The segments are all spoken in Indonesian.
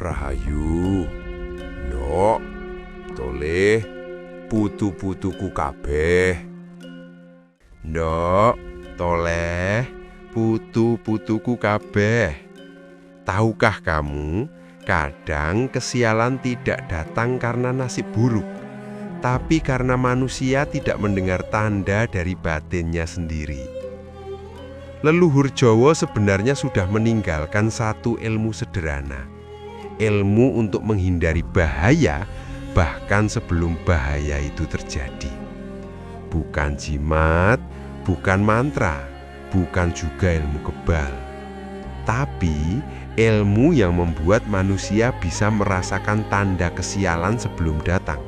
Rahayu, ndok, toleh, putu-putuku kabeh. Ndok, toleh, putu-putuku kabeh. Tahukah kamu, kadang kesialan tidak datang karena nasib buruk, tapi karena manusia tidak mendengar tanda dari batinnya sendiri. Leluhur Jawa sebenarnya sudah meninggalkan satu ilmu sederhana. Ilmu untuk menghindari bahaya, bahkan sebelum bahaya itu terjadi. Bukan jimat, bukan mantra, bukan juga ilmu kebal, tapi ilmu yang membuat manusia bisa merasakan tanda kesialan sebelum datang.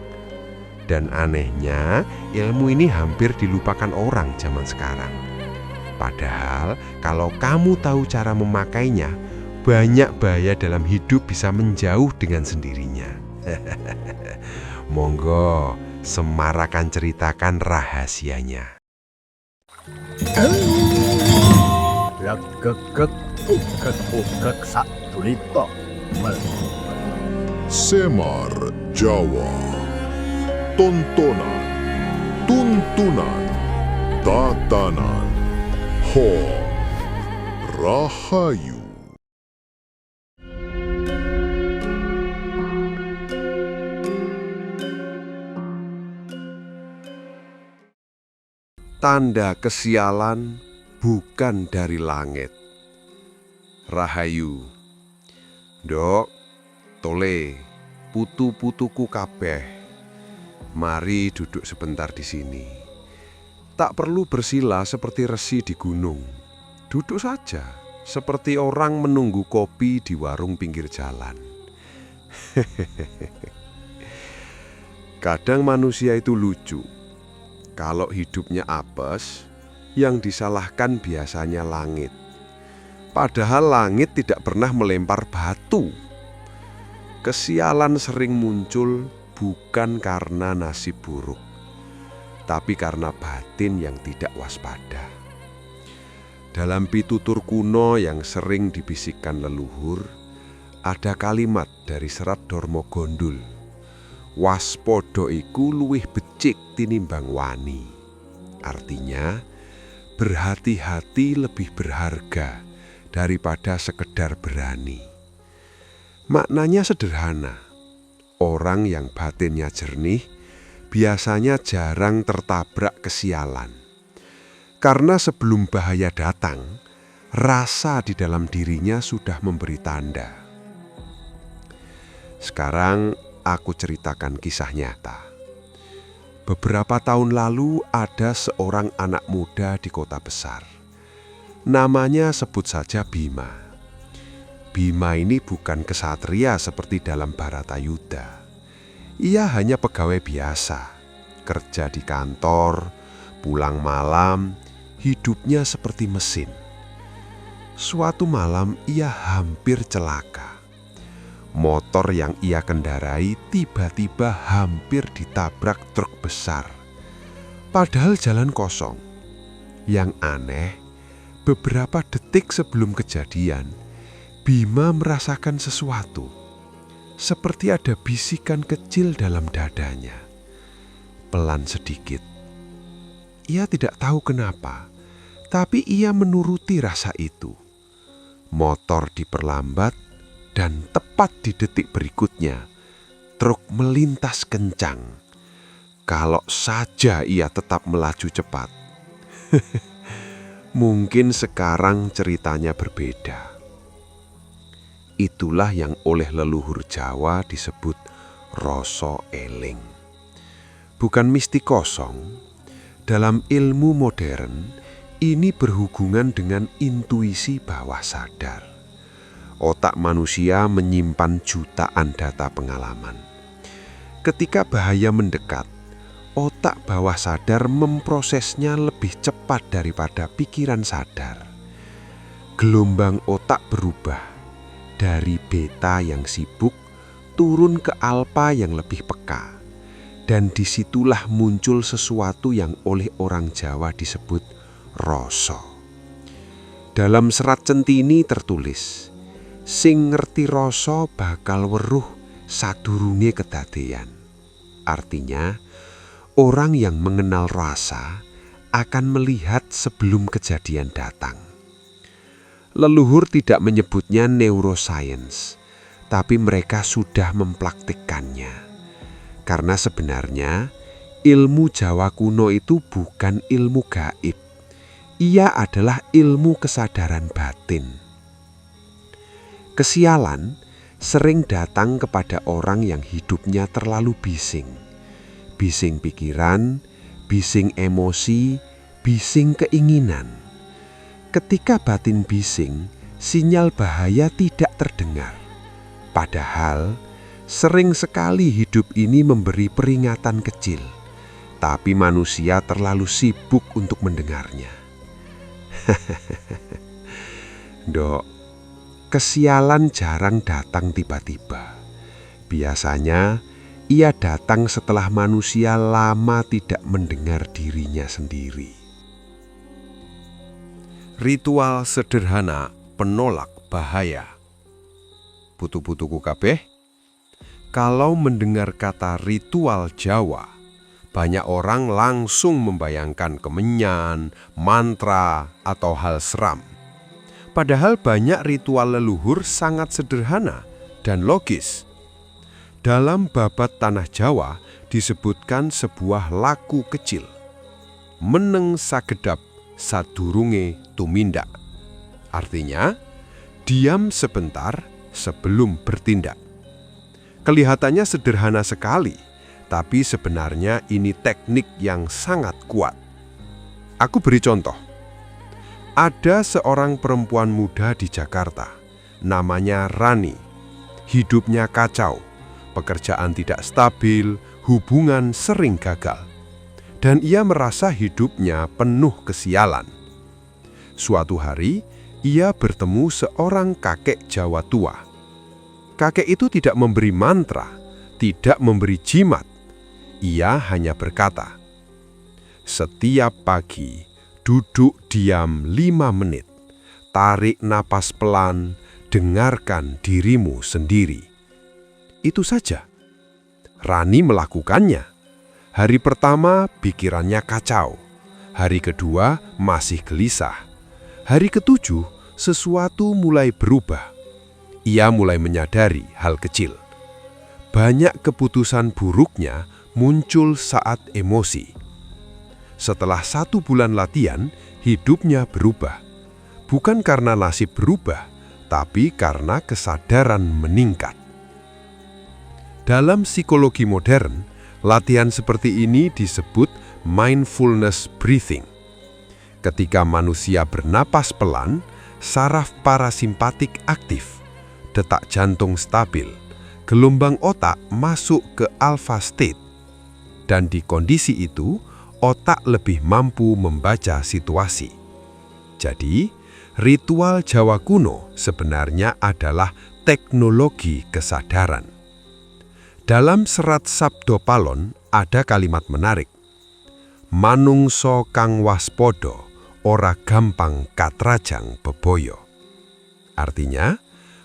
Dan anehnya, ilmu ini hampir dilupakan orang zaman sekarang. Padahal kalau kamu tahu cara memakainya, banyak bahaya dalam hidup bisa menjauh dengan sendirinya. Monggo, Semar akan ceritakan rahasianya. Semar Jawa. Tontonan, tuntunan, tatanan, Rahayu. Tanda kesialan bukan dari langit. Rahayu, ndok, toleh, putu-putuku kabeh. Mari duduk sebentar di sini. Tak perlu bersila seperti resi di gunung. Duduk saja, seperti orang menunggu kopi di warung pinggir jalan. Kadang manusia itu lucu. Kalau hidupnya apes, yang disalahkan biasanya langit. Padahal langit tidak pernah melempar batu. Kesialan sering muncul bukan karena nasib buruk, tapi karena batin yang tidak waspada. Dalam pitutur kuno yang sering dibisikkan leluhur, ada kalimat dari Serat Dharma Gondul. Waspada iku luwih becik tinimbang wani. Artinya, berhati-hati lebih berharga daripada sekedar berani. Maknanya sederhana. Orang yang batinnya jernih biasanya jarang tertabrak kesialan. Karena sebelum bahaya datang, rasa di dalam dirinya sudah memberi tanda. Sekarang aku ceritakan kisah nyata. Beberapa tahun lalu ada seorang anak muda di kota besar. Namanya sebut saja Bima. Bima ini bukan kesatria seperti dalam Bharatayuda. Ia hanya pegawai biasa, kerja di kantor, pulang malam, hidupnya seperti mesin. Suatu malam ia hampir celaka. Motor yang ia kendarai tiba-tiba hampir ditabrak truk besar. Padahal jalan kosong. Yang aneh, beberapa detik sebelum kejadian, Bima merasakan sesuatu, seperti ada bisikan kecil dalam dadanya. Pelan sedikit. Ia tidak tahu kenapa, tapi ia menuruti rasa itu. Motor diperlambat dan tepat di detik berikutnya, truk melintas kencang. Kalau saja ia tetap melaju cepat. Mungkin sekarang ceritanya berbeda. Itulah yang oleh leluhur Jawa disebut rasa eling. Bukan mistik kosong. Dalam ilmu modern, ini berhubungan dengan intuisi bawah sadar. Otak manusia menyimpan jutaan data pengalaman. Ketika bahaya mendekat, otak bawah sadar memprosesnya lebih cepat daripada pikiran sadar. Gelombang otak berubah. Dari beta yang sibuk turun ke alfa yang lebih peka. Dan disitulah muncul sesuatu yang oleh orang Jawa disebut rasa. Dalam Serat Centini tertulis, sing ngerti rasa bakal weruh sadurunge kedadeyan. Artinya, orang yang mengenal rasa akan melihat sebelum kejadian datang. Leluhur tidak menyebutnya neuroscience, tapi mereka sudah mempraktikkannya. Karena sebenarnya ilmu Jawa kuno itu bukan ilmu gaib. Ia adalah ilmu kesadaran batin. Kesialan sering datang kepada orang yang hidupnya terlalu bising. Bising pikiran, bising emosi, bising keinginan. Ketika batin bising, sinyal bahaya tidak terdengar. Padahal sering sekali hidup ini memberi peringatan kecil, tapi manusia terlalu sibuk untuk mendengarnya. Dok, kesialan jarang datang tiba-tiba. Biasanya ia datang setelah manusia lama tidak mendengar dirinya sendiri. Ritual sederhana penolak bahaya. Putu-putuku kabeh, kalau mendengar kata ritual Jawa, banyak orang langsung membayangkan kemenyan, mantra, atau hal seram. Padahal banyak ritual leluhur sangat sederhana dan logis. Dalam babat Tanah Jawa disebutkan sebuah laku kecil. Meneng sagedap sadurunge tumindak. Artinya, diam sebentar sebelum bertindak. Kelihatannya sederhana sekali, tapi sebenarnya ini teknik yang sangat kuat. Aku beri contoh. Ada seorang perempuan muda di Jakarta, namanya Rani. Hidupnya kacau, pekerjaan tidak stabil, hubungan sering gagal. Dan ia merasa hidupnya penuh kesialan. Suatu hari, ia bertemu seorang kakek Jawa tua. Kakek itu tidak memberi mantra, tidak memberi jimat. Ia hanya berkata, "Setiap pagi, duduk diam 5 menit, tarik napas pelan, dengarkan dirimu sendiri." Itu saja. Rani melakukannya. Hari pertama pikirannya kacau. Hari kedua masih gelisah. Hari ketujuh sesuatu mulai berubah. Ia mulai menyadari hal kecil. Banyak keputusan buruknya muncul saat emosi. Setelah 1 bulan latihan, hidupnya berubah. Bukan karena nasib berubah, tapi karena kesadaran meningkat. Dalam psikologi modern, latihan seperti ini disebut mindfulness breathing. Ketika manusia bernapas pelan, saraf parasimpatik aktif, detak jantung stabil, gelombang otak masuk ke alpha state. Dan di kondisi itu, otak lebih mampu membaca situasi. Jadi, ritual Jawa kuno sebenarnya adalah teknologi kesadaran. Dalam serat Sabdo Palon ada kalimat menarik. Manungso kang waspodo, ora gampang katrajang beboyo. Artinya,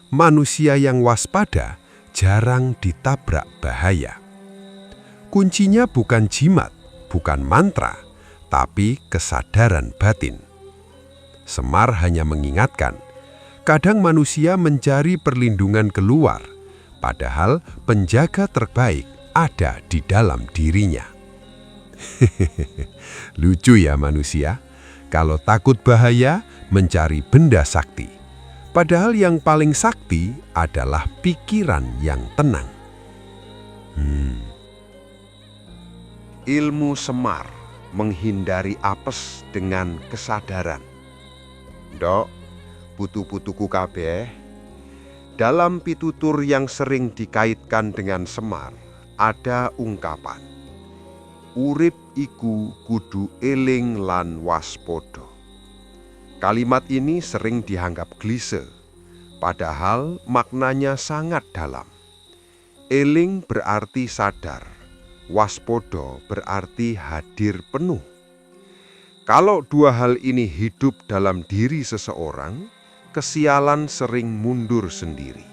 manusia yang waspada jarang ditabrak bahaya. Kuncinya bukan jimat, bukan mantra, tapi kesadaran batin. Semar hanya mengingatkan, kadang manusia mencari perlindungan keluar, padahal penjaga terbaik ada di dalam dirinya. Lucu ya manusia, kalau takut bahaya mencari benda sakti. Padahal yang paling sakti adalah pikiran yang tenang. Ilmu Semar menghindari apes dengan kesadaran. Dok, putu-putuku kabeh, dalam pitutur yang sering dikaitkan dengan Semar, ada ungkapan, urip iku kudu eling lan waspodo. Kalimat ini sering dianggap klise, padahal maknanya sangat dalam. Eling berarti sadar, waspodo berarti hadir penuh. Kalau dua hal ini hidup dalam diri seseorang, kesialan sering mundur sendiri.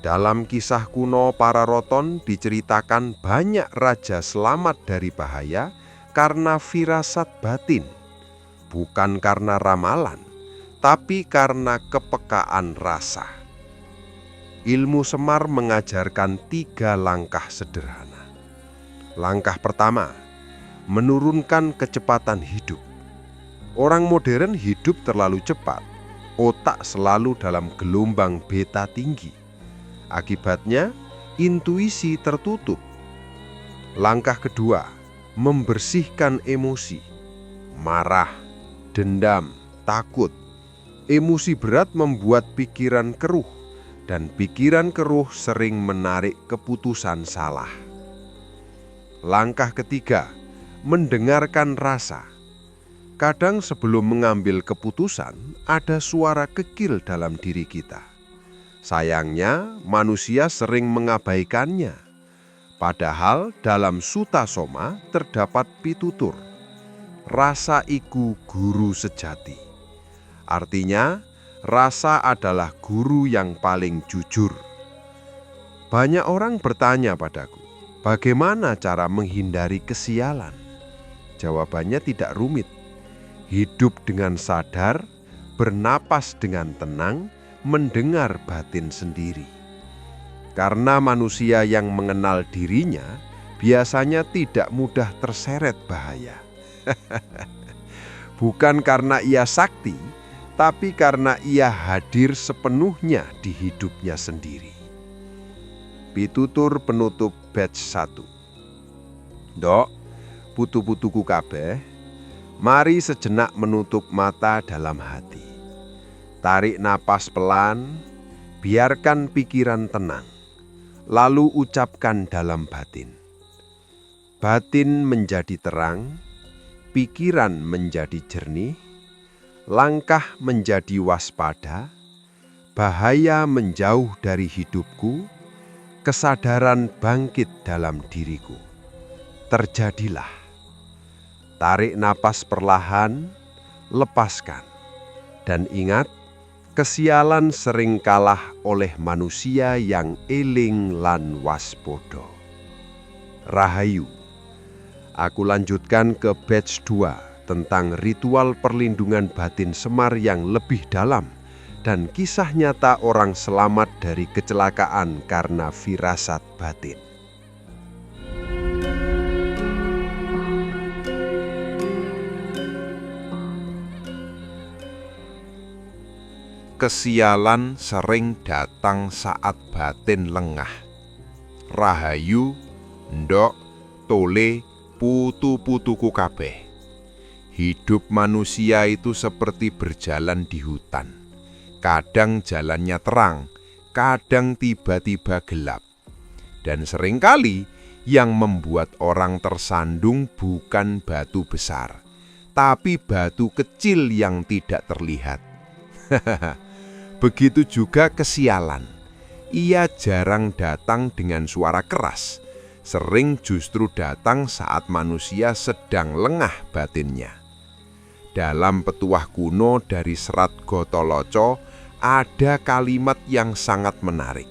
Dalam kisah kuno para roton diceritakan banyak raja selamat dari bahaya karena firasat batin, bukan karena ramalan, tapi karena kepekaan rasa. Ilmu Semar mengajarkan 3 langkah sederhana. Langkah pertama, menurunkan kecepatan hidup. Orang modern hidup terlalu cepat, otak selalu dalam gelombang beta tinggi. Akibatnya, intuisi tertutup. Langkah kedua, membersihkan emosi. Marah, dendam, takut. Emosi berat membuat pikiran keruh, dan pikiran keruh sering menarik keputusan salah. Langkah ketiga, mendengarkan rasa. Kadang sebelum mengambil keputusan, ada suara kecil dalam diri kita. Sayangnya, manusia sering mengabaikannya. Padahal dalam Sutta Soma terdapat pitutur, rasa iku guru sejati. Artinya, rasa adalah guru yang paling jujur. Banyak orang bertanya padaku, bagaimana cara menghindari kesialan? Jawabannya tidak rumit. Hidup dengan sadar, bernapas dengan tenang, mendengar batin sendiri. Karena manusia yang mengenal dirinya biasanya tidak mudah terseret bahaya. Bukan karena ia sakti, tapi karena ia hadir sepenuhnya di hidupnya sendiri. Pitutur penutup batch 1. Dok, putu-putuku kabeh, mari sejenak menutup mata dalam hati. Tarik napas pelan, biarkan pikiran tenang. Lalu ucapkan dalam batin. Batin menjadi terang, pikiran menjadi jernih, langkah menjadi waspada, bahaya menjauh dari hidupku, kesadaran bangkit dalam diriku. Terjadilah. Tarik napas perlahan, lepaskan. Dan ingat, kesialan sering kalah oleh manusia yang eling lan waspodo. Rahayu. Aku lanjutkan ke batch 2 tentang ritual perlindungan batin Semar yang lebih dalam dan kisah nyata orang selamat dari kecelakaan karena firasat batin. Kesialan sering datang saat batin lengah. Rahayu, ndok, tole, putu-putuku kabeh. Hidup manusia itu seperti berjalan di hutan. Kadang jalannya terang, kadang tiba-tiba gelap. Dan seringkali yang membuat orang tersandung bukan batu besar, tapi batu kecil yang tidak terlihat. Begitu juga kesialan. Ia jarang datang dengan suara keras. Sering justru datang saat manusia sedang lengah batinnya. Dalam petuah kuno dari Serat Gotoloco ada kalimat yang sangat menarik.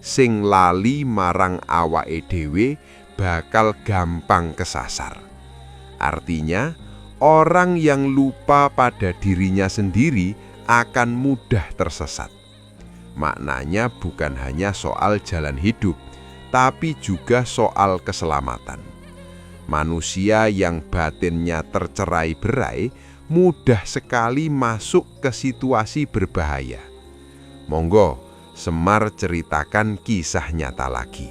Sing lali marang awake dhewe bakal gampang kesasar. Artinya, orang yang lupa pada dirinya sendiri akan mudah tersesat. Maknanya bukan hanya soal jalan hidup, tapi juga soal keselamatan. Manusia yang batinnya tercerai-berai mudah sekali masuk ke situasi berbahaya. Monggo, Semar ceritakan kisah nyata lagi.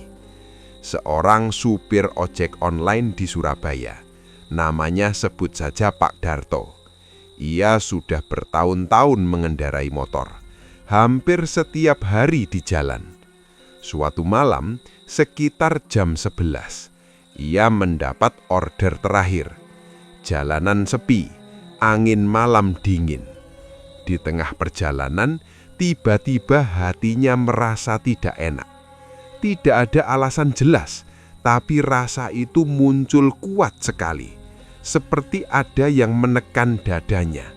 Seorang supir ojek online di Surabaya, namanya sebut saja Pak Darto. Ia sudah bertahun-tahun mengendarai motor, hampir setiap hari di jalan. Suatu malam, sekitar jam 11, ia mendapat order terakhir. Jalanan sepi, angin malam dingin. Di tengah perjalanan, tiba-tiba hatinya merasa tidak enak. Tidak ada alasan jelas, tapi rasa itu muncul kuat sekali. Seperti ada yang menekan dadanya.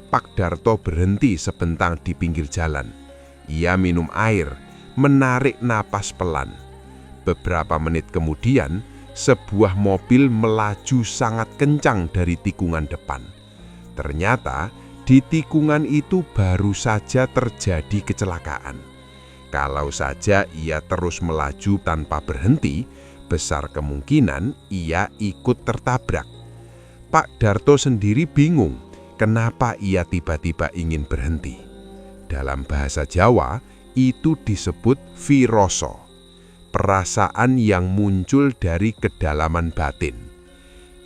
Pak Darto berhenti sebentar di pinggir jalan. Ia minum air, menarik napas pelan. Beberapa menit kemudian, sebuah mobil melaju sangat kencang dari tikungan depan. Ternyata, di tikungan itu baru saja terjadi kecelakaan. Kalau saja ia terus melaju tanpa berhenti, besar kemungkinan ia ikut tertabrak. Pak Darto sendiri bingung kenapa ia tiba-tiba ingin berhenti. Dalam bahasa Jawa, itu disebut viroso, perasaan yang muncul dari kedalaman batin.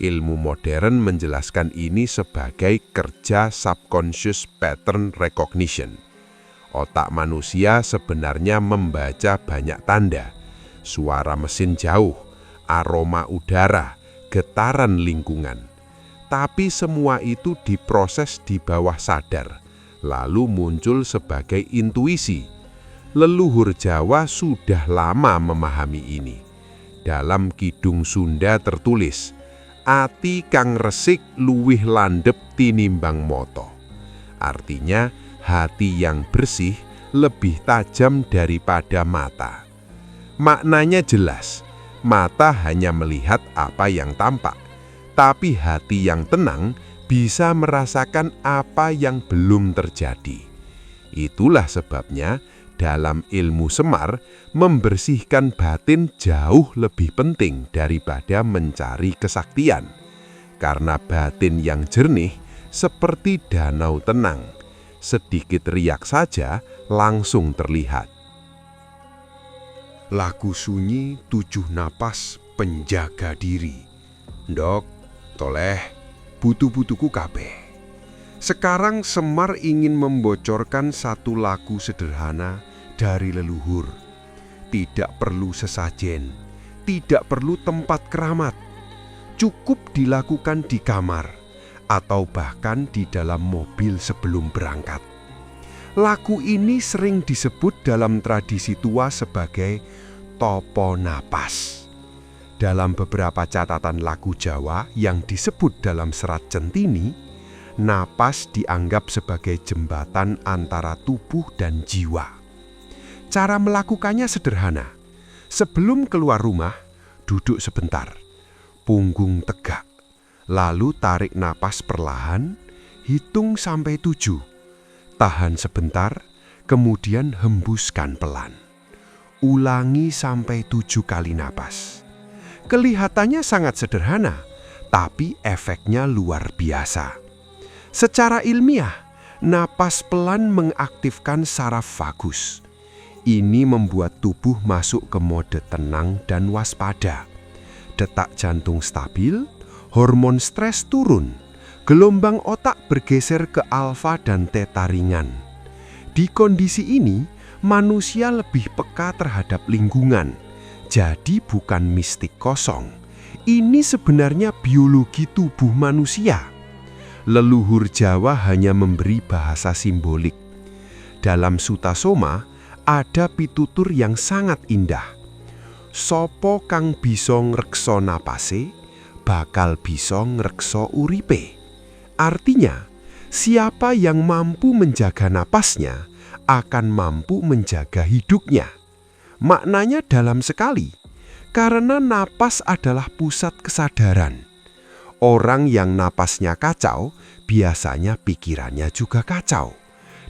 Ilmu modern menjelaskan ini sebagai kerja subconscious pattern recognition. Otak manusia sebenarnya membaca banyak tanda, suara mesin jauh, aroma udara, getaran lingkungan. Tapi semua itu diproses di bawah sadar, lalu muncul sebagai intuisi. Leluhur Jawa sudah lama memahami ini. Dalam Kidung Sunda tertulis, "Ati kang resik luwih landhep tinimbang mata." Artinya, hati yang bersih lebih tajam daripada mata. Maknanya jelas, mata hanya melihat apa yang tampak, tapi hati yang tenang bisa merasakan apa yang belum terjadi. Itulah sebabnya dalam ilmu semar, membersihkan batin jauh lebih penting daripada mencari kesaktian. Karena batin yang jernih seperti danau tenang, sedikit riak saja langsung terlihat. Lagu sunyi 7 napas penjaga diri. Ndok, toleh, butu-butuku kabeh. Sekarang Semar ingin membocorkan satu lagu sederhana dari leluhur. Tidak perlu sesajen, tidak perlu tempat keramat. Cukup dilakukan di kamar atau bahkan di dalam mobil sebelum berangkat. Lagu ini sering disebut dalam tradisi tua sebagai topo napas. Dalam beberapa catatan lagu Jawa yang disebut dalam serat Centini, napas dianggap sebagai jembatan antara tubuh dan jiwa. Cara melakukannya sederhana. Sebelum keluar rumah, duduk sebentar, punggung tegak, lalu tarik napas perlahan, hitung sampai 7. Tahan sebentar, kemudian hembuskan pelan. Ulangi sampai 7 kali napas. Kelihatannya sangat sederhana, tapi efeknya luar biasa. Secara ilmiah, napas pelan mengaktifkan saraf vagus. Ini membuat tubuh masuk ke mode tenang dan waspada. Detak jantung stabil, hormon stres turun, gelombang otak bergeser ke alfa dan theta ringan. Di kondisi ini, manusia lebih peka terhadap lingkungan. Jadi bukan mistik kosong. Ini sebenarnya biologi tubuh manusia. Leluhur Jawa hanya memberi bahasa simbolik. Dalam Sutasoma ada pitutur yang sangat indah. Sopo kang bisa ngreksa napase, bakal bisa ngreksa uripe. Artinya, siapa yang mampu menjaga napasnya akan mampu menjaga hidupnya. Maknanya dalam sekali, karena napas adalah pusat kesadaran. Orang yang napasnya kacau, biasanya pikirannya juga kacau.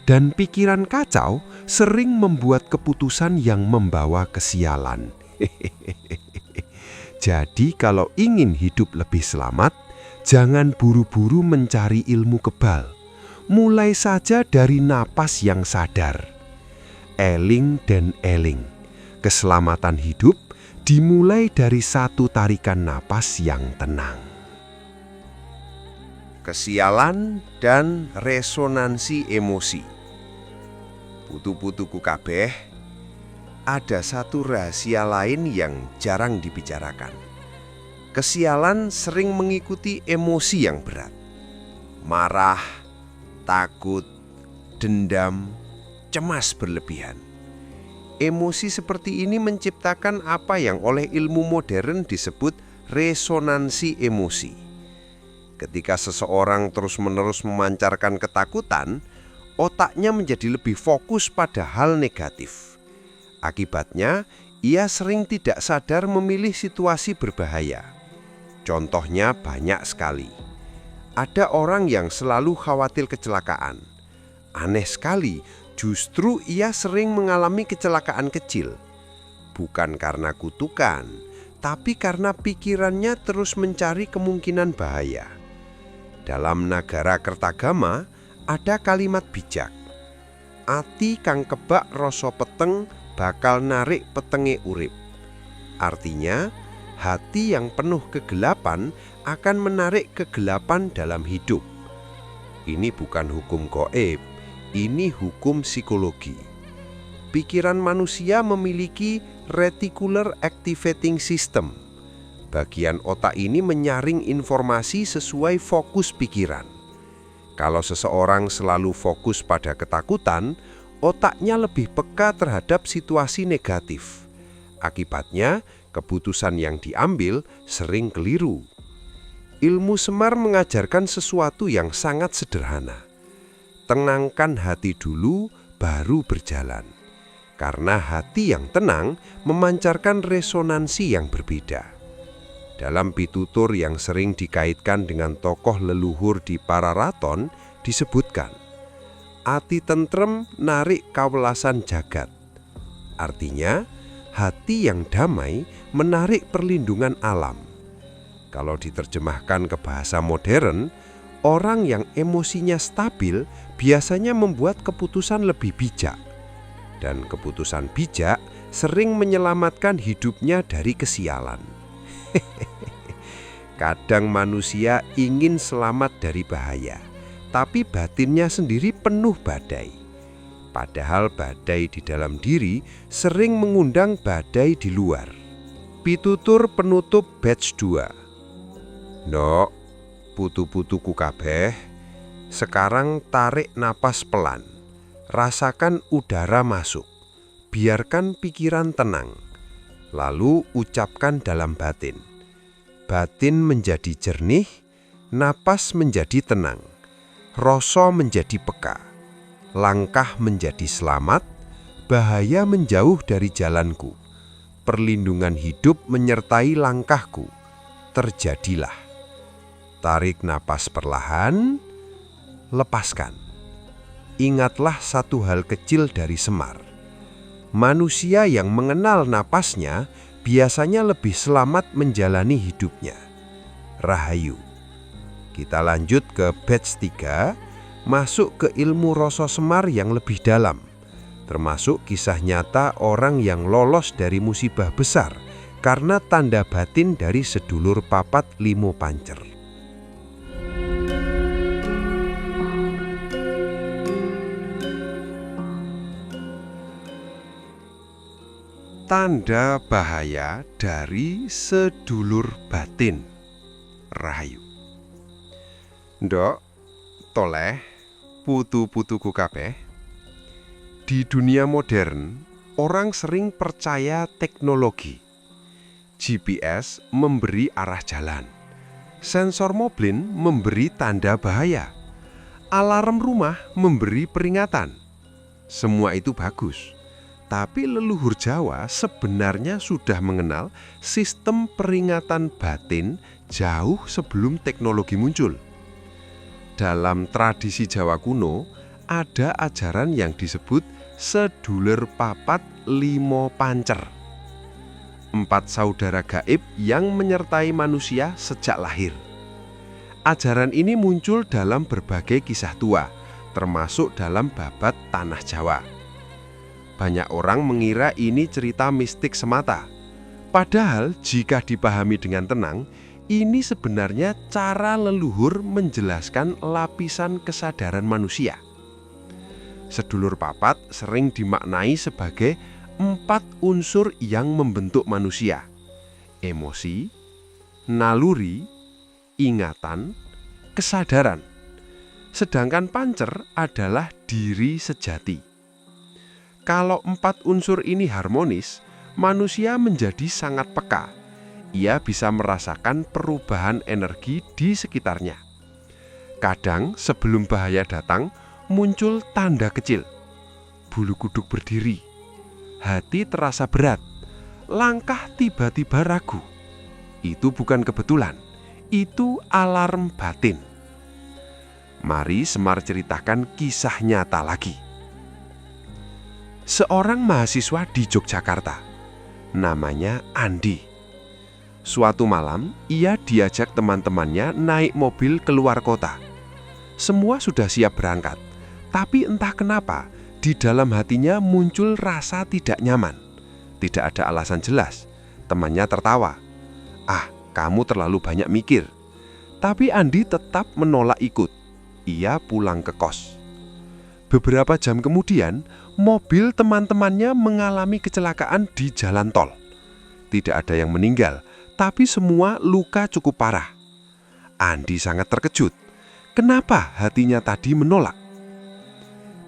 Dan pikiran kacau sering membuat keputusan yang membawa kesialan. Jadi kalau ingin hidup lebih selamat, jangan buru-buru mencari ilmu kebal. Mulai saja dari napas yang sadar. Eling dan eling. Keselamatan hidup dimulai dari satu tarikan napas yang tenang. Kesialan dan resonansi emosi. Putu-putuku kabeh, ada satu rahasia lain yang jarang dibicarakan. Kesialan sering mengikuti emosi yang berat. Marah, takut, dendam, cemas berlebihan. Emosi seperti ini menciptakan apa yang oleh ilmu modern disebut resonansi emosi. Ketika seseorang terus-menerus memancarkan ketakutan, otaknya menjadi lebih fokus pada hal negatif. Akibatnya, ia sering tidak sadar memilih situasi berbahaya. Contohnya banyak sekali. Ada orang yang selalu khawatir kecelakaan. Aneh sekali, justru ia sering mengalami kecelakaan kecil. Bukan karena kutukan, tapi karena pikirannya terus mencari kemungkinan bahaya. Dalam Nagara Kertagama ada kalimat bijak. Ati kang kebak rasa peteng bakal narik petenge urip. Artinya, hati yang penuh kegelapan akan menarik kegelapan dalam hidup. Ini bukan hukum gaib, ini hukum psikologi. Pikiran manusia memiliki reticular activating system. Bagian otak ini menyaring informasi sesuai fokus pikiran. Kalau seseorang selalu fokus pada ketakutan, otaknya lebih peka terhadap situasi negatif. Akibatnya, keputusan yang diambil sering keliru. Ilmu Semar mengajarkan sesuatu yang sangat sederhana. Tenangkan hati dulu, baru berjalan. Karena hati yang tenang memancarkan resonansi yang berbeda. Dalam pitutur yang sering dikaitkan dengan tokoh leluhur di Pararaton disebutkan, ati tentrem narik kawelasan jagat. Artinya, hati yang damai menarik perlindungan alam. Kalau diterjemahkan ke bahasa modern, orang yang emosinya stabil biasanya membuat keputusan lebih bijak. Dan keputusan bijak sering menyelamatkan hidupnya dari kesialan. Kadang manusia ingin selamat dari bahaya, tapi batinnya sendiri penuh badai. Padahal badai di dalam diri sering mengundang badai di luar. Pitutur penutup batch 2. Ndok, putu-putuku kabeh, sekarang tarik napas pelan. Rasakan udara masuk. Biarkan pikiran tenang. Lalu ucapkan dalam batin. Batin menjadi jernih, napas menjadi tenang, rasa menjadi peka, langkah menjadi selamat, bahaya menjauh dari jalanku, perlindungan hidup menyertai langkahku, terjadilah. Tarik napas perlahan, lepaskan. Ingatlah satu hal kecil dari Semar. Manusia yang mengenal napasnya biasanya lebih selamat menjalani hidupnya. Rahayu. Kita lanjut ke batch 3, masuk ke ilmu rasa Semar yang lebih dalam, termasuk kisah nyata orang yang lolos dari musibah besar karena tanda batin dari sedulur papat limo pancer. Tanda bahaya dari sedulur batin. Rahayu. Ndok, toleh, putu-putuku kabeh. Di dunia modern, orang sering percaya teknologi. GPS memberi arah jalan. Sensor mobil memberi tanda bahaya. Alarm rumah memberi peringatan. Semua itu bagus. Tapi leluhur Jawa sebenarnya sudah mengenal sistem peringatan batin jauh sebelum teknologi muncul. Dalam tradisi Jawa kuno, ada ajaran yang disebut sedulur papat limo pancer. 4 saudara gaib yang menyertai manusia sejak lahir. Ajaran ini muncul dalam berbagai kisah tua, termasuk dalam babat Tanah Jawa. Banyak orang mengira ini cerita mistik semata. Padahal jika dipahami dengan tenang, ini sebenarnya cara leluhur menjelaskan lapisan kesadaran manusia. Sedulur papat sering dimaknai sebagai 4 unsur yang membentuk manusia: emosi, naluri, ingatan, kesadaran. Sedangkan pancer adalah diri sejati. Kalau 4 unsur ini harmonis, manusia menjadi sangat peka. Ia bisa merasakan perubahan energi di sekitarnya. Kadang sebelum bahaya datang, muncul tanda kecil. Bulu kuduk berdiri, hati terasa berat, langkah tiba-tiba ragu. Itu bukan kebetulan, itu alarm batin. Mari Semar ceritakan kisah nyata lagi. Seorang mahasiswa di Yogyakarta, namanya Andi. Suatu malam, ia diajak teman-temannya naik mobil keluar kota. Semua sudah siap berangkat, tapi entah kenapa di dalam hatinya muncul rasa tidak nyaman. Tidak ada alasan jelas. Temannya tertawa. "Ah, kamu terlalu banyak mikir." Tapi Andi tetap menolak ikut. Ia pulang ke kos. Beberapa jam kemudian, mobil teman-temannya mengalami kecelakaan di jalan tol. Tidak ada yang meninggal, tapi semua luka cukup parah. Andi sangat terkejut. Kenapa hatinya tadi menolak?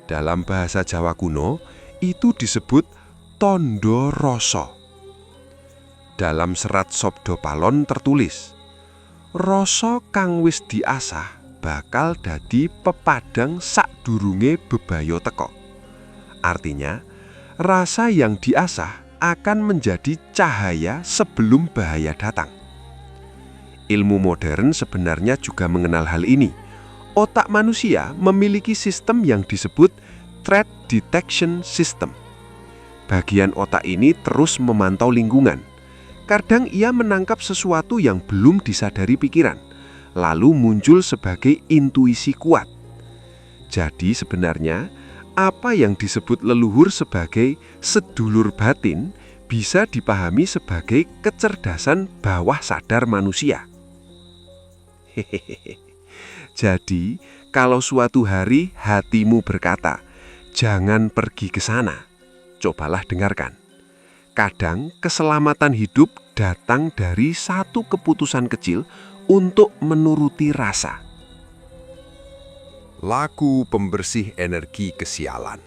Dalam bahasa Jawa kuno, itu disebut tondo rasa. Dalam serat Sabda Palon tertulis, rasa kang wis diasah bakal dadi pepadang sakdurunge bebaya teka. Artinya, rasa yang diasah akan menjadi cahaya sebelum bahaya datang. Ilmu modern sebenarnya juga mengenal hal ini. Otak manusia memiliki sistem yang disebut threat detection system. Bagian otak ini terus memantau lingkungan. Kadang ia menangkap sesuatu yang belum disadari pikiran, lalu muncul sebagai intuisi kuat. Jadi sebenarnya, apa yang disebut leluhur sebagai sedulur batin bisa dipahami sebagai kecerdasan bawah sadar manusia. Hehehe. Jadi, kalau suatu hari hatimu berkata, "Jangan pergi ke sana," cobalah dengarkan. Kadang keselamatan hidup datang dari satu keputusan kecil untuk menuruti rasa. Laku pembersih energi kesialan.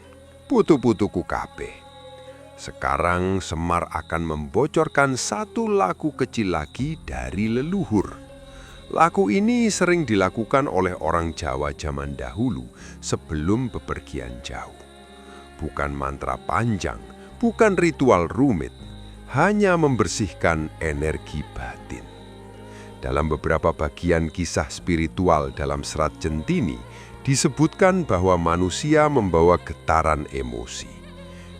Putu-putuku kabeh. Sekarang Semar akan membocorkan satu laku kecil lagi dari leluhur. Laku ini sering dilakukan oleh orang Jawa zaman dahulu sebelum bepergian jauh. Bukan mantra panjang, bukan ritual rumit, hanya membersihkan energi batin. Dalam beberapa bagian kisah spiritual dalam serat Jentini, disebutkan bahwa manusia membawa getaran emosi.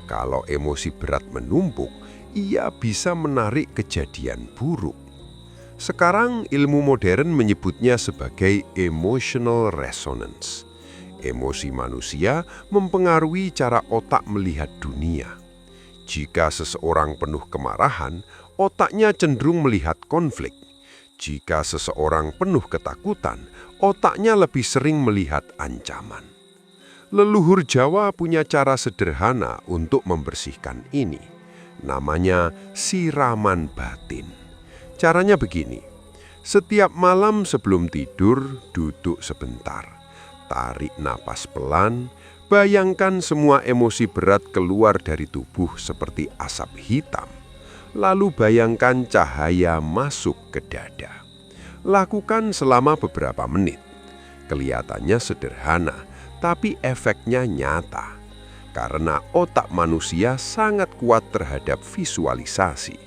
Kalau emosi berat menumpuk, ia bisa menarik kejadian buruk. Sekarang ilmu modern menyebutnya sebagai emotional resonance. Emosi manusia mempengaruhi cara otak melihat dunia. Jika seseorang penuh kemarahan, otaknya cenderung melihat konflik. Jika seseorang penuh ketakutan, otaknya lebih sering melihat ancaman. Leluhur Jawa punya cara sederhana untuk membersihkan ini. Namanya siraman batin. Caranya begini, setiap malam sebelum tidur, duduk sebentar, tarik napas pelan, bayangkan semua emosi berat keluar dari tubuh seperti asap hitam, lalu bayangkan cahaya masuk ke dada. Lakukan selama beberapa menit. Kelihatannya sederhana, tapi efeknya nyata, karena otak manusia sangat kuat terhadap visualisasi.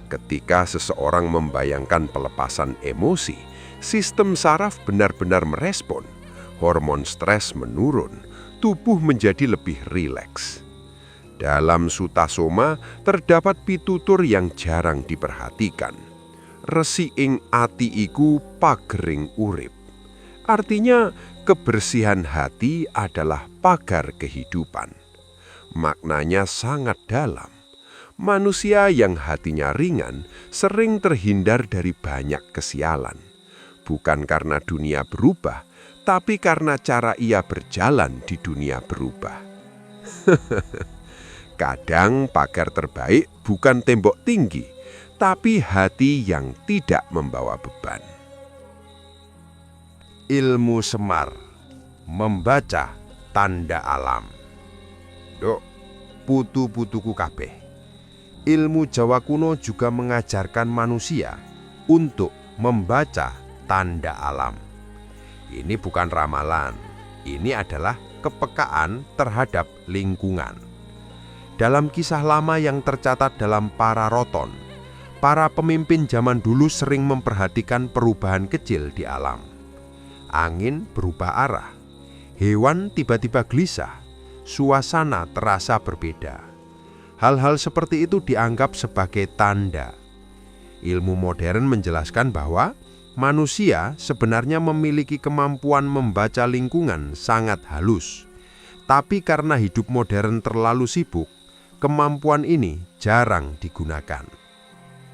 Ketika seseorang membayangkan pelepasan emosi, sistem saraf benar-benar merespon. Hormon stres menurun, tubuh menjadi lebih rileks. Dalam Sutasoma terdapat pitutur yang jarang diperhatikan. Resi ing ati iku pagering urip. Artinya, kebersihan hati adalah pagar kehidupan. Maknanya sangat dalam. Manusia yang hatinya ringan sering terhindar dari banyak kesialan. Bukan karena dunia berubah, tapi karena cara ia berjalan di dunia berubah. Kadang pagar terbaik bukan tembok tinggi, tapi hati yang tidak membawa beban. Ilmu Semar, membaca tanda alam. Dok, putu-putuku kabeh. Ilmu Jawa kuno juga mengajarkan manusia untuk membaca tanda alam. Ini bukan ramalan, ini adalah kepekaan terhadap lingkungan. Dalam kisah lama yang tercatat dalam Pararoton, para pemimpin zaman dulu sering memperhatikan perubahan kecil di alam. Angin berubah arah, hewan tiba-tiba gelisah, suasana terasa berbeda. Hal-hal seperti itu dianggap sebagai tanda. Ilmu modern menjelaskan bahwa manusia sebenarnya memiliki kemampuan membaca lingkungan sangat halus. Tapi karena hidup modern terlalu sibuk, kemampuan ini jarang digunakan.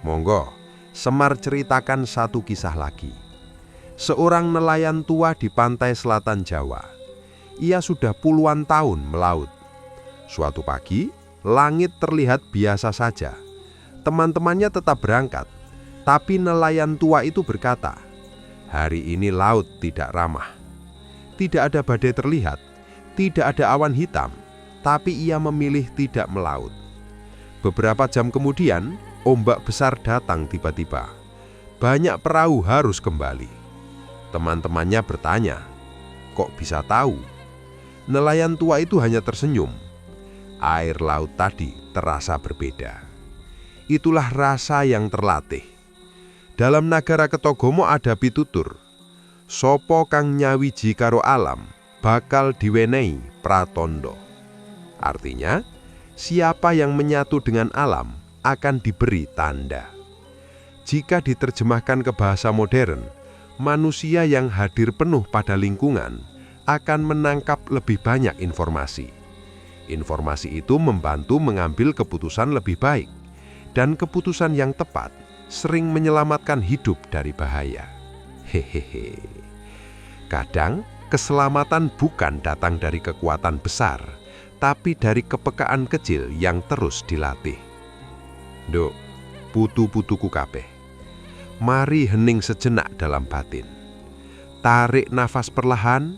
Monggo, Semar ceritakan satu kisah lagi. Seorang nelayan tua di pantai selatan Jawa. Ia sudah puluhan tahun melaut. Suatu pagi, langit terlihat biasa saja. Teman-temannya tetap berangkat, tapi nelayan tua itu berkata, "Hari ini laut tidak ramah." Tidak ada badai terlihat, tidak ada awan hitam, tapi ia memilih tidak melaut. Beberapa jam kemudian, ombak besar datang tiba-tiba. Banyak perahu harus kembali. Teman-temannya bertanya, "Kok bisa tahu?" Nelayan tua itu hanya tersenyum. Air laut tadi terasa berbeda. Itulah rasa yang terlatih. Dalam Nagara Ketogomo ada pitutur, "Sopo kang nyawiji karo alam, bakal diwenehi pratondo." Artinya, siapa yang menyatu dengan alam akan diberi tanda. Jika diterjemahkan ke bahasa modern, manusia yang hadir penuh pada lingkungan akan menangkap lebih banyak informasi. Informasi itu membantu mengambil keputusan lebih baik, dan keputusan yang tepat sering menyelamatkan hidup dari bahaya. Hehehe. Kadang keselamatan bukan datang dari kekuatan besar, tapi dari kepekaan kecil yang terus dilatih. Nduk, putu-putuku kabeh. Mari hening sejenak dalam batin. Tarik nafas perlahan,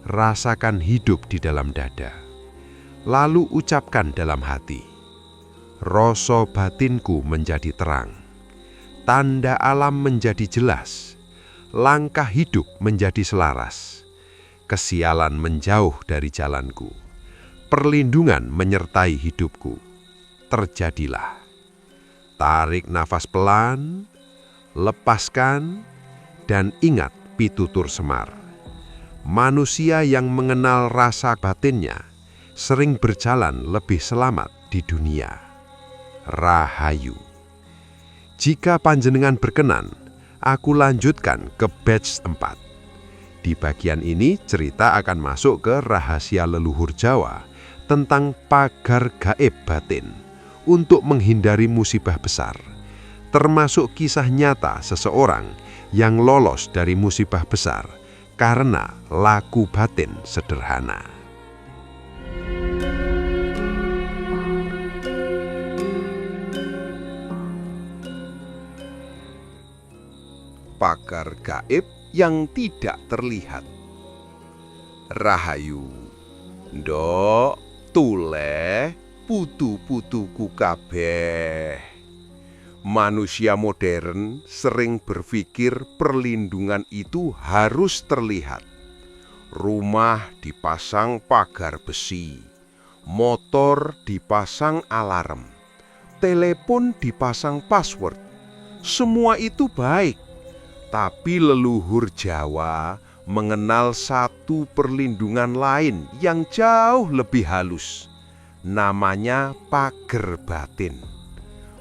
rasakan hidup di dalam dada. Lalu ucapkan dalam hati, "Rasa batinku menjadi terang. Tanda alam menjadi jelas. Langkah hidup menjadi selaras. Kesialan menjauh dari jalanku. Perlindungan menyertai hidupku. Terjadilah." Tarik nafas pelan, lepaskan, dan ingat pitutur Semar. Manusia yang mengenal rasa batinnya sering berjalan lebih selamat di dunia. Rahayu. Jika panjenengan berkenan, aku lanjutkan ke batch 4. Di bagian ini cerita akan masuk ke rahasia leluhur Jawa tentang pagar gaib batin untuk menghindari musibah besar, termasuk kisah nyata seseorang yang lolos dari musibah besar karena laku batin sederhana. Pagar gaib yang tidak terlihat. Rahayu. Ndok, tuleh, putu-putuku kabeh. Manusia modern sering berpikir perlindungan itu harus terlihat. Rumah dipasang pagar besi, motor dipasang alarm, telepon dipasang password. Semua itu baik. Tapi leluhur Jawa mengenal satu perlindungan lain yang jauh lebih halus. Namanya pagar batin.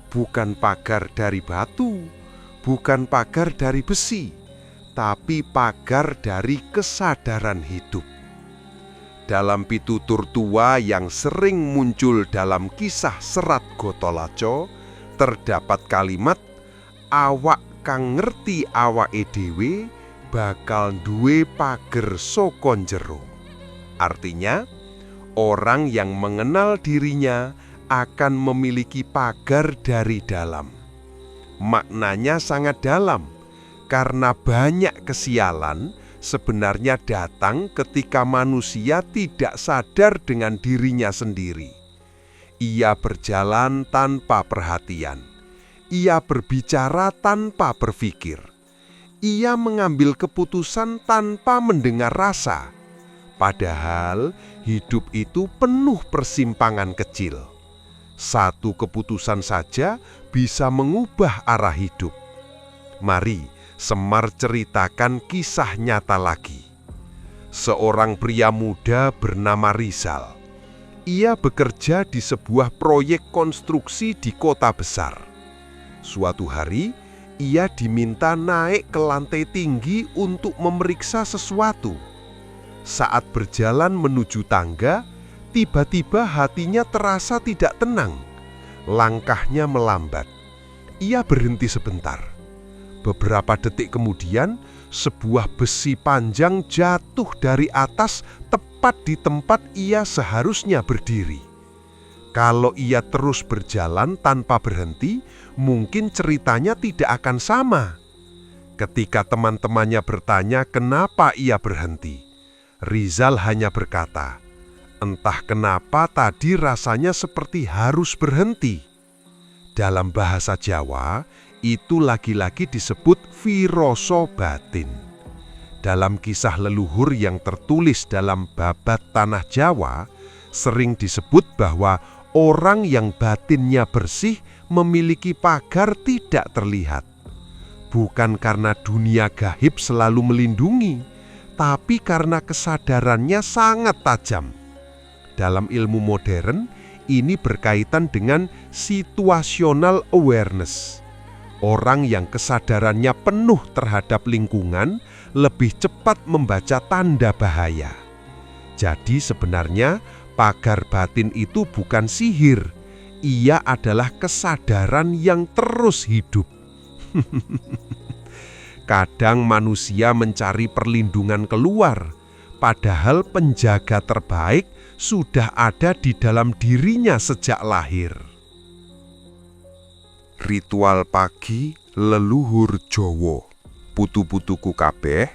Bukan pagar dari batu, bukan pagar dari besi, tapi pagar dari kesadaran hidup. Dalam pitutur tua yang sering muncul dalam kisah Serat Gotolaco, terdapat kalimat, "Awak kang ngerti awake dhewe bakal duwe pager saka njero." Artinya, orang yang mengenal dirinya akan memiliki pagar dari dalam. Maknanya sangat dalam, karena banyak kesialan sebenarnya datang ketika manusia tidak sadar dengan dirinya sendiri. Ia berjalan tanpa perhatian. Ia berbicara tanpa berpikir. ia mengambil keputusan tanpa mendengar rasa. Padahal hidup itu penuh persimpangan kecil. Satu keputusan saja bisa mengubah arah hidup. Mari Semar ceritakan kisah nyata lagi. Seorang pria muda bernama Rizal. Ia bekerja di sebuah proyek konstruksi di kota besar. Suatu hari, ia diminta naik ke lantai tinggi untuk memeriksa sesuatu. Saat berjalan menuju tangga, tiba-tiba hatinya terasa tidak tenang. Langkahnya melambat. Ia berhenti sebentar. Beberapa detik kemudian, sebuah besi panjang jatuh dari atas tepat di tempat ia seharusnya berdiri. Kalau ia terus berjalan tanpa berhenti, mungkin ceritanya tidak akan sama. Ketika teman-temannya bertanya kenapa ia berhenti, Rizal hanya berkata, "Entah kenapa tadi rasanya seperti harus berhenti." Dalam bahasa Jawa, itu lagi-lagi disebut viroso batin. Dalam kisah leluhur yang tertulis dalam Babat Tanah Jawa, sering disebut bahwa orang yang batinnya bersih memiliki pagar tidak terlihat. Bukan karena dunia gaib selalu melindungi, tapi karena kesadarannya sangat tajam. Dalam ilmu modern, ini berkaitan dengan situational awareness. Orang yang kesadarannya penuh terhadap lingkungan lebih cepat membaca tanda bahaya. Jadi sebenarnya pagar batin itu bukan sihir, ia adalah kesadaran yang terus hidup. Kadang manusia mencari perlindungan keluar, padahal penjaga terbaik sudah ada di dalam dirinya sejak lahir. Ritual pagi leluhur Jawa. Putu-putuku kabeh,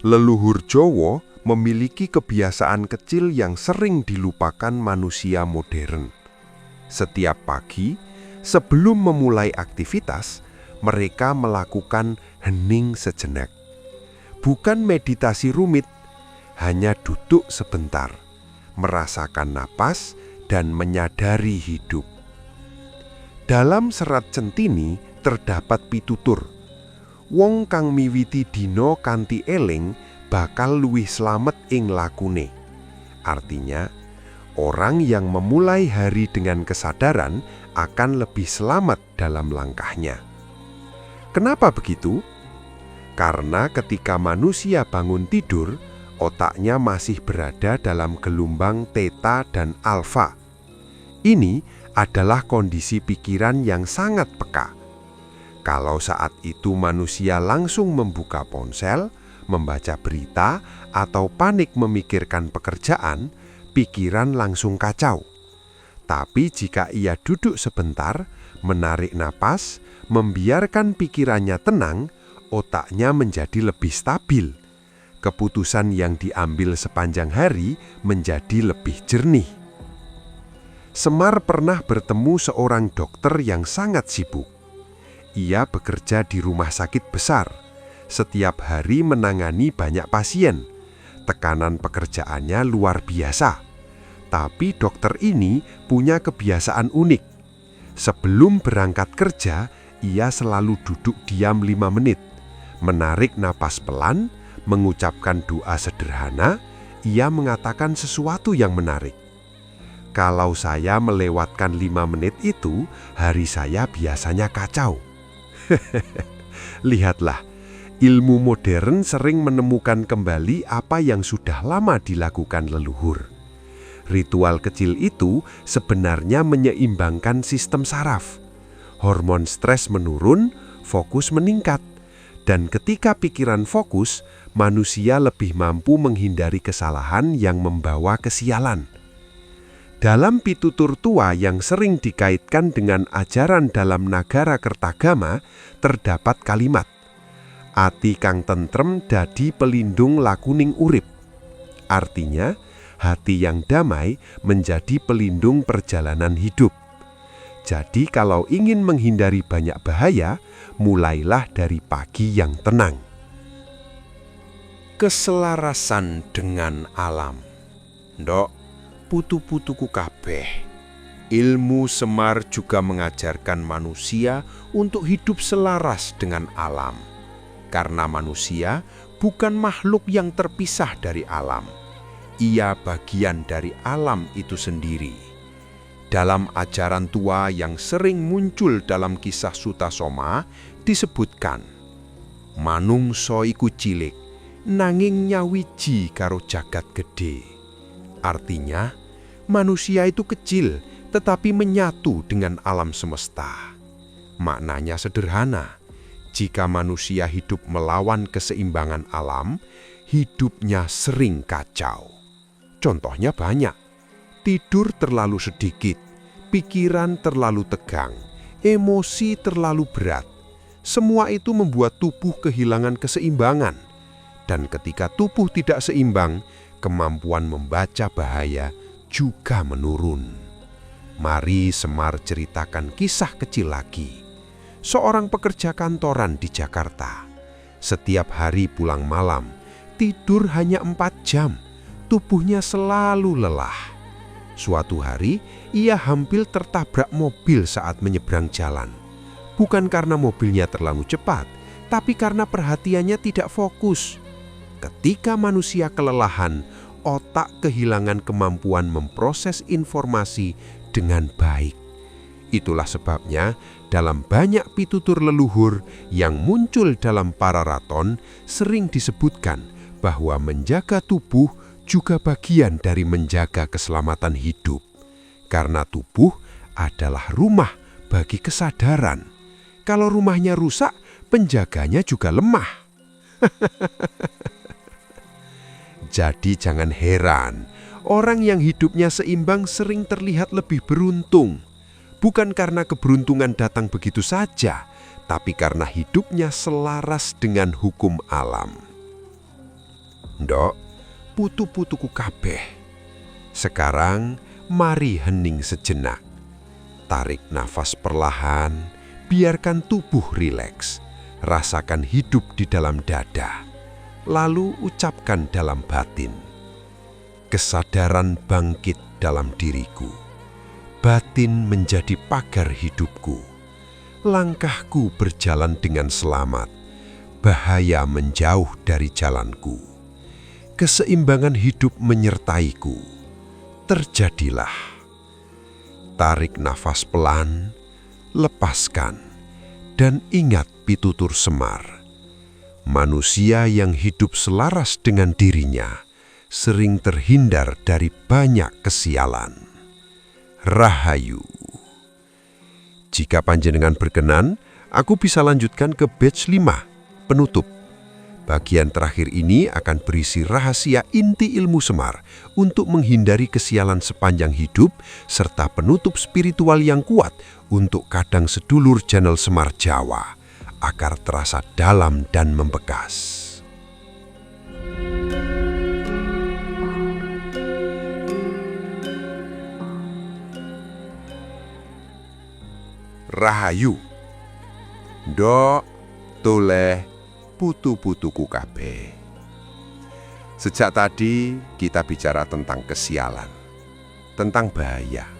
leluhur Jawa memiliki kebiasaan kecil yang sering dilupakan manusia modern. Setiap pagi, sebelum memulai aktivitas, mereka melakukan hening sejenak. Bukan meditasi rumit, hanya duduk sebentar, merasakan napas dan menyadari hidup. Dalam Serat Centini terdapat pitutur, wong kang miwiti dina kanthi eling bakal luwih slamet ing lakune. Artinya, orang yang memulai hari dengan kesadaran akan lebih selamat dalam langkahnya. Kenapa begitu? Karena ketika manusia bangun tidur, otaknya masih berada dalam gelombang theta dan alfa. Ini adalah kondisi pikiran yang sangat peka. Kalau saat itu manusia langsung membuka ponsel, membaca berita, atau panik memikirkan pekerjaan, pikiran langsung kacau. Tapi jika ia duduk sebentar, menarik napas, membiarkan pikirannya tenang, otaknya menjadi lebih stabil. Keputusan yang diambil sepanjang hari menjadi lebih jernih. Semar pernah bertemu seorang dokter yang sangat sibuk. Ia bekerja di rumah sakit besar. Setiap hari menangani banyak pasien. Tekanan pekerjaannya luar biasa. Tapi dokter ini punya kebiasaan unik. Sebelum berangkat kerja, ia selalu duduk diam 5 menit. Menarik napas pelan, mengucapkan doa sederhana, ia mengatakan sesuatu yang menarik. Kalau saya melewatkan 5 menit itu, hari saya biasanya kacau. Lihatlah, ilmu modern sering menemukan kembali apa yang sudah lama dilakukan leluhur. Ritual kecil itu sebenarnya menyeimbangkan sistem saraf. Hormon stres menurun, fokus meningkat. Dan ketika pikiran fokus, manusia lebih mampu menghindari kesalahan yang membawa kesialan. Dalam pitutur tua yang sering dikaitkan dengan ajaran dalam Nagara Kertagama, terdapat kalimat, "Ati kang tentrem dadi pelindung lakuning urip." Artinya, hati yang damai menjadi pelindung perjalanan hidup. Jadi kalau ingin menghindari banyak bahaya, mulailah dari pagi yang tenang. Keselarasan dengan alam. Ndok, putu-putuku kabeh. Ilmu Semar juga mengajarkan manusia untuk hidup selaras dengan alam. Karena manusia bukan makhluk yang terpisah dari alam. Ia bagian dari alam itu sendiri. Dalam ajaran tua yang sering muncul dalam kisah Sutasoma disebutkan, manungsa iku cilik, nanging nyawiji karo jagat gede. Artinya, manusia itu kecil tetapi menyatu dengan alam semesta. Maknanya sederhana. Jika manusia hidup melawan keseimbangan alam, hidupnya sering kacau. Contohnya banyak. Tidur terlalu sedikit, pikiran terlalu tegang, emosi terlalu berat. Semua itu membuat tubuh kehilangan keseimbangan. Dan ketika tubuh tidak seimbang, kemampuan membaca bahaya juga menurun. Mari Semar ceritakan kisah kecil lagi. Seorang pekerja kantoran di Jakarta. Setiap hari pulang malam, tidur hanya 4 jam. Tubuhnya selalu lelah. Suatu hari, ia hampir tertabrak mobil saat menyeberang jalan. Bukan karena mobilnya terlalu cepat, tapi karena perhatiannya tidak fokus. Ketika manusia kelelahan, otak kehilangan kemampuan memproses informasi dengan baik. Itulah sebabnya dalam banyak pitutur leluhur yang muncul dalam Pararaton sering disebutkan bahwa menjaga tubuh juga bagian dari menjaga keselamatan hidup. Karena tubuh adalah rumah bagi kesadaran. Kalau rumahnya rusak, penjaganya juga lemah. Jadi jangan heran, orang yang hidupnya seimbang sering terlihat lebih beruntung. Bukan karena keberuntungan datang begitu saja, tapi karena hidupnya selaras dengan hukum alam. Ndok, putu-putuku kabeh. Sekarang mari hening sejenak. Tarik nafas perlahan, biarkan tubuh rileks. Rasakan hidup di dalam dada. Lalu ucapkan dalam batin. Kesadaran bangkit dalam diriku. Batin menjadi pagar hidupku. Langkahku berjalan dengan selamat. Bahaya menjauh dari jalanku. Keseimbangan hidup menyertaiku. Terjadilah. Tarik nafas pelan, lepaskan, dan ingat pitutur Semar. Manusia yang hidup selaras dengan dirinya sering terhindar dari banyak kesialan. Rahayu. Jika panjenengan berkenan, aku bisa lanjutkan ke batch 5, penutup. Bagian terakhir ini akan berisi rahasia inti ilmu Semar untuk menghindari kesialan sepanjang hidup serta penutup spiritual yang kuat untuk kadang sedulur channel Semar Jawa agar terasa dalam dan membekas. Rahayu. Ndok, toleh, putu-putuku kabeh. Sejak tadi kita bicara tentang kesialan, tentang bahaya,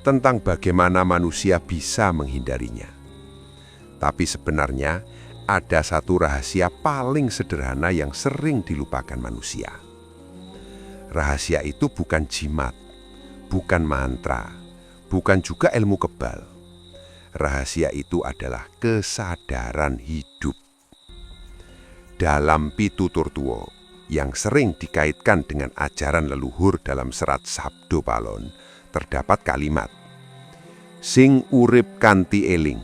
tentang bagaimana manusia bisa menghindarinya. Tapi sebenarnya ada satu rahasia paling sederhana yang sering dilupakan manusia. Rahasia itu bukan jimat, bukan mantra, bukan juga ilmu kebal. Rahasia itu adalah kesadaran hidup. Dalam pitutur tuwa yang sering dikaitkan dengan ajaran leluhur dalam serat Sabdo Palon, terdapat kalimat, "Sing urip kanthi eling,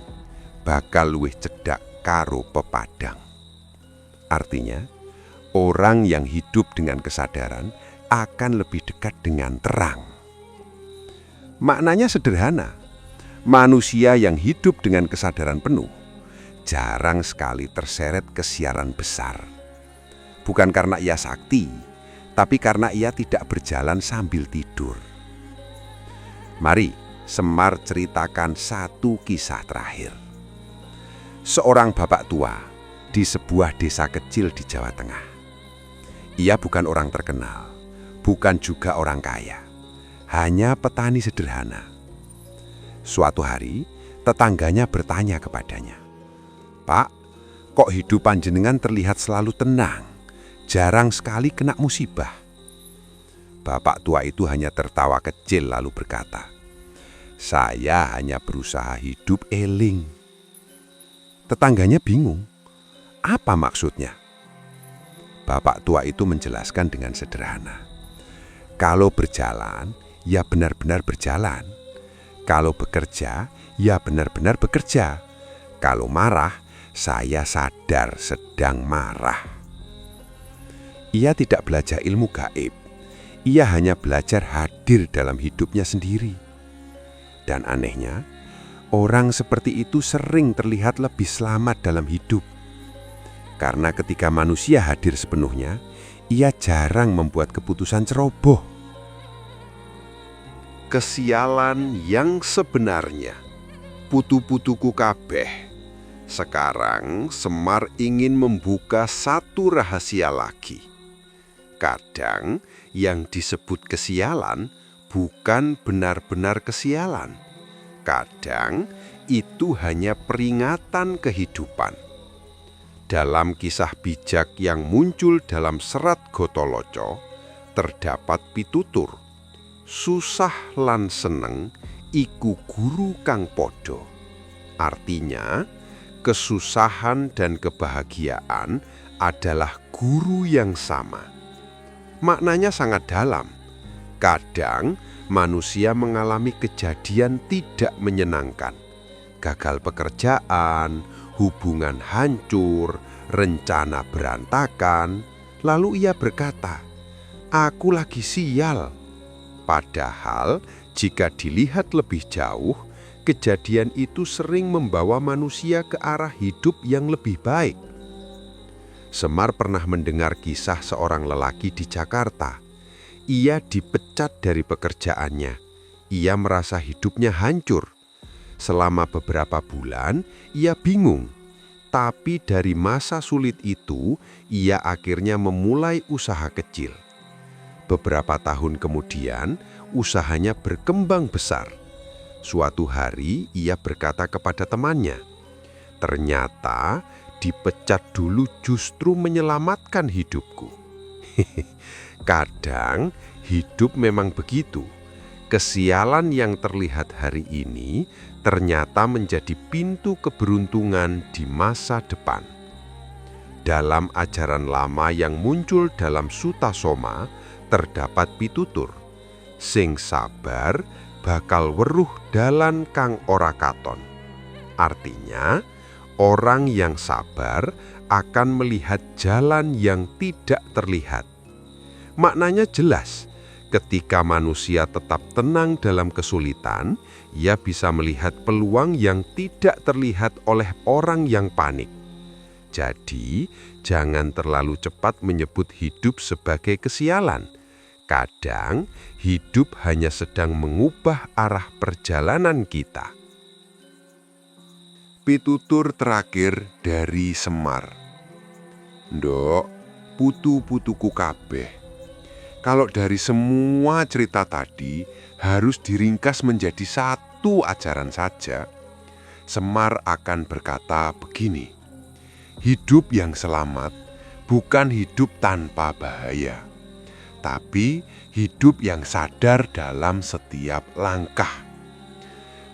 bakal luwih cedhak karo pepadang." Artinya, orang yang hidup dengan kesadaran akan lebih dekat dengan terang. Maknanya sederhana. Manusia yang hidup dengan kesadaran penuh jarang sekali terseret kesiaran besar. Bukan karena ia sakti, tapi karena ia tidak berjalan sambil tidur. Mari Semar ceritakan satu kisah terakhir. seorang bapak tua di sebuah desa kecil di Jawa Tengah. Ia bukan orang terkenal, bukan juga orang kaya, hanya petani sederhana. Suatu hari, tetangganya bertanya kepadanya, "Pak, kok hidup panjenengan terlihat selalu tenang, jarang sekali kena musibah?" Bapak tua itu hanya tertawa kecil lalu berkata, "Saya hanya berusaha hidup eling." Tetangganya bingung, apa maksudnya? Bapak tua itu menjelaskan dengan sederhana. Kalau berjalan, ya benar-benar berjalan. Kalau bekerja, ya benar-benar bekerja. Kalau marah, saya sadar sedang marah. Ia tidak belajar ilmu gaib. Ia hanya belajar hadir dalam hidupnya sendiri. Dan anehnya, orang seperti itu sering terlihat lebih selamat dalam hidup. Karena ketika manusia hadir sepenuhnya, ia jarang membuat keputusan ceroboh. Kesialan yang sebenarnya. Putu-putuku kabeh. Sekarang Semar ingin membuka satu rahasia lagi. Kadang yang disebut kesialan bukan benar-benar kesialan. Kadang itu hanya peringatan kehidupan. Dalam kisah bijak yang muncul dalam serat Gotoloco, terdapat pitutur, susah lan seneng iku guru kang podo. Artinya, kesusahan dan kebahagiaan adalah guru yang sama. Maknanya sangat dalam. Kadang manusia mengalami kejadian tidak menyenangkan. Gagal pekerjaan, hubungan hancur, rencana berantakan. Lalu ia berkata, "Aku lagi sial." Padahal jika dilihat lebih jauh, kejadian itu sering membawa manusia ke arah hidup yang lebih baik. Semar pernah mendengar kisah seorang lelaki di Jakarta. Ia dipecat dari pekerjaannya. Ia merasa hidupnya hancur. Selama beberapa bulan, ia bingung. Tapi dari masa sulit itu, ia akhirnya memulai usaha kecil. Beberapa tahun kemudian, usahanya berkembang besar. Suatu hari, ia berkata kepada temannya, "Ternyata dipecat dulu justru menyelamatkan hidupku." Kadang hidup memang begitu. Kesialan yang terlihat hari ini ternyata menjadi pintu keberuntungan di masa depan. Dalam ajaran lama yang muncul dalam Sutta Soma, terdapat pitutur, "Sing sabar bakal weruh dalan kang ora katon." Artinya, orang yang sabar akan melihat jalan yang tidak terlihat. Maknanya jelas, ketika manusia tetap tenang dalam kesulitan, ia bisa melihat peluang yang tidak terlihat oleh orang yang panik. Jadi, jangan terlalu cepat menyebut hidup sebagai kesialan. Kadang, hidup hanya sedang mengubah arah perjalanan kita. Pitutur terakhir dari Semar. "Ndok, putu-putuku kabeh. Kalau dari semua cerita tadi harus diringkas menjadi satu ajaran saja, Semar akan berkata begini, hidup yang selamat bukan hidup tanpa bahaya, tapi hidup yang sadar dalam setiap langkah.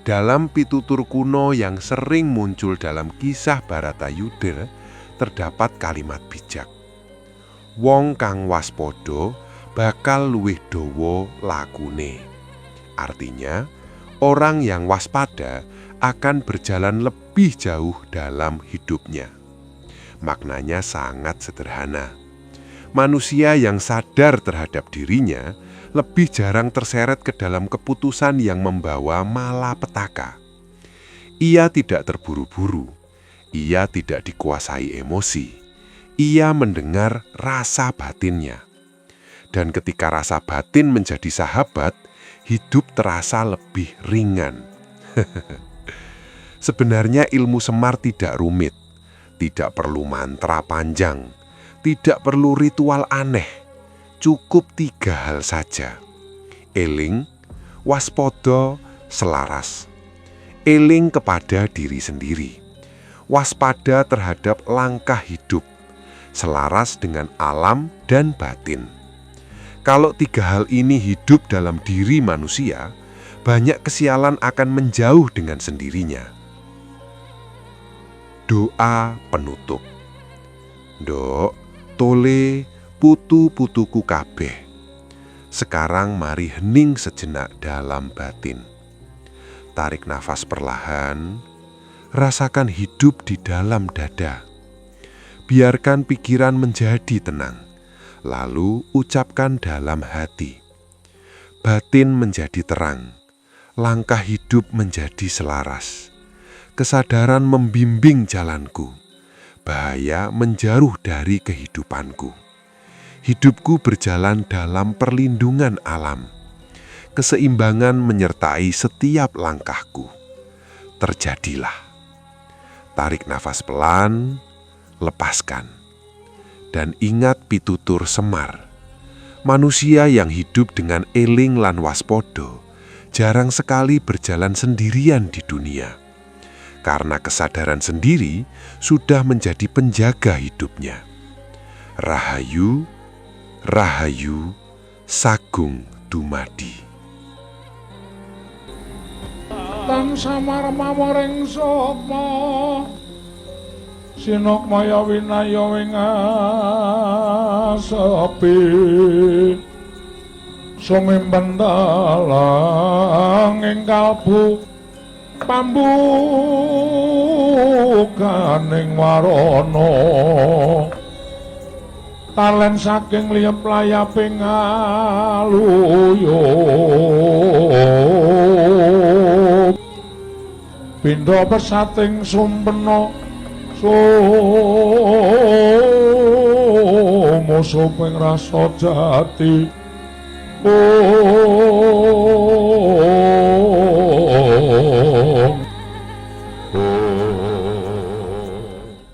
Dalam pitutur kuno yang sering muncul dalam kisah Bharatayuda, terdapat kalimat bijak. Wong kang waspodo bakal luwih dawa lakune. Artinya, orang yang waspada akan berjalan lebih jauh dalam hidupnya. Maknanya sangat sederhana. Manusia yang sadar terhadap dirinya lebih jarang terseret ke dalam keputusan yang membawa malapetaka. Ia tidak terburu-buru, ia tidak dikuasai emosi, ia mendengar rasa batinnya. Dan ketika rasa batin menjadi sahabat, hidup terasa lebih ringan. Sebenarnya ilmu Semar tidak rumit, tidak perlu mantra panjang, tidak perlu ritual aneh. Cukup 3 hal saja: eling, waspada, selaras. Eling kepada diri sendiri, waspada terhadap langkah hidup, selaras dengan alam dan batin. Kalau 3 hal ini hidup dalam diri manusia, banyak kesialan akan menjauh dengan sendirinya. Doa penutup. Nduk, tole, putu-putuku kabeh. Sekarang mari hening sejenak dalam batin. Tarik nafas perlahan, rasakan hidup di dalam dada. Biarkan pikiran menjadi tenang, lalu ucapkan dalam hati. Batin menjadi terang, langkah hidup menjadi selaras. Kesadaran membimbing jalanku, bahaya menjauh dari kehidupanku. Hidupku berjalan dalam perlindungan alam. Keseimbangan menyertai setiap langkahku. Terjadilah. Tarik nafas pelan, lepaskan. Dan ingat pitutur Semar. Manusia yang hidup dengan eling lan waspodo jarang sekali berjalan sendirian di dunia. Karena kesadaran sendiri sudah menjadi penjaga hidupnya. Rahayu, Rahayu, Sagung Dumadi. Lan Samar mawaring sapa Sinok maya winaya wing asepi sumimpen dalang ing kalbu pambukaning warana talen saking liyep layaping aluyup pindha pesating sumpena sumosoping rasa jati